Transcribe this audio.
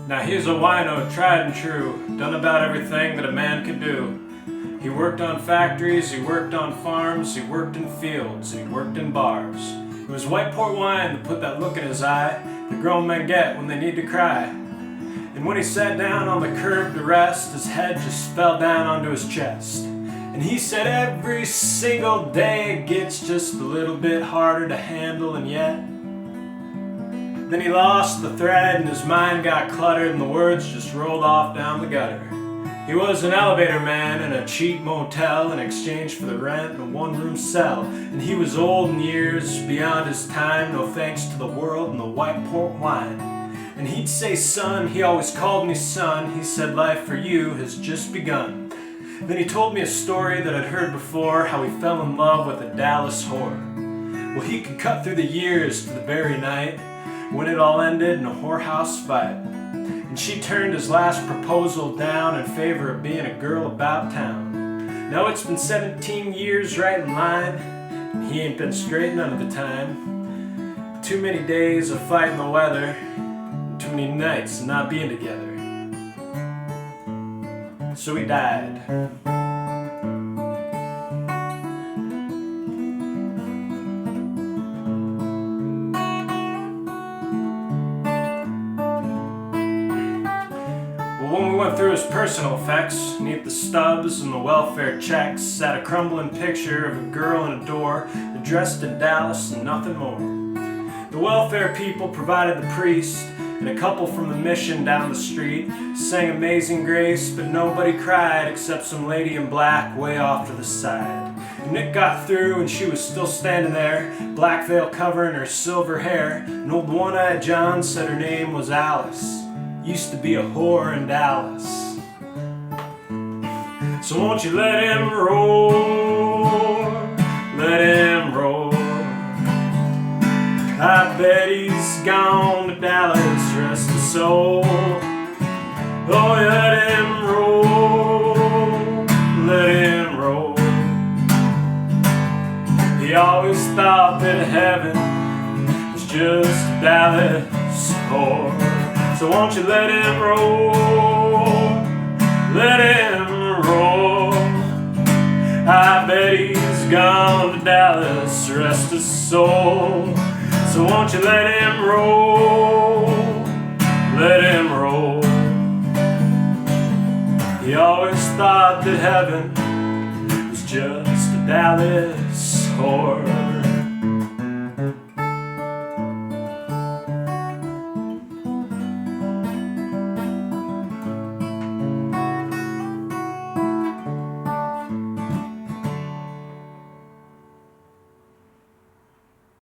Now he's a wino, tried and true, done about everything that a man could do. He worked on factories, he worked on farms, he worked in fields, he worked in bars. It was white port wine that put that look in his eye that grown men get when they need to cry. And when he sat down on the curb to rest, his head just fell down onto his chest. And he said every single day it gets just a little bit harder to handle, and yet then he lost the thread and his mind got cluttered and the words just rolled off down the gutter. He was an elevator man in a cheap motel in exchange for the rent in a one-room cell. And he was old in years, beyond his time, no thanks to the world and the white port wine. And he'd say, son, he always called me son, he said life for you has just begun. Then he told me a story that I'd heard before, how he fell in love with a Dallas whore. Well, he could cut through the years to the very night when it all ended in a whorehouse fight. And she turned his last proposal down in favor of being a girl about town. Now it's been 17 years right in line, and he ain't been straight none of the time. Too many days of fighting the weather, and too many nights of not being together. So he died. When we went through his personal effects, neath the stubs and the welfare checks, sat a crumbling picture of a girl in a door, addressed to Dallas and nothing more. The welfare people provided the priest, and a couple from the mission down the street sang Amazing Grace, but nobody cried except some lady in black way off to the side. And Nick got through and she was still standing there, black veil covering her silver hair. An old one-eyed John said her name was Alice. Used to be a whore in Dallas. So won't you let him roar, let him roar. I bet he's gone to Dallas, rest his soul. Oh, let him roar, let him roar. He always thought that heaven was just a Dallas whore. So won't you let him roar, let him roar. I bet he's gone to Dallas, rest his soul. So won't you let him roll, let him roll. He always thought that heaven was just a Dallas whore.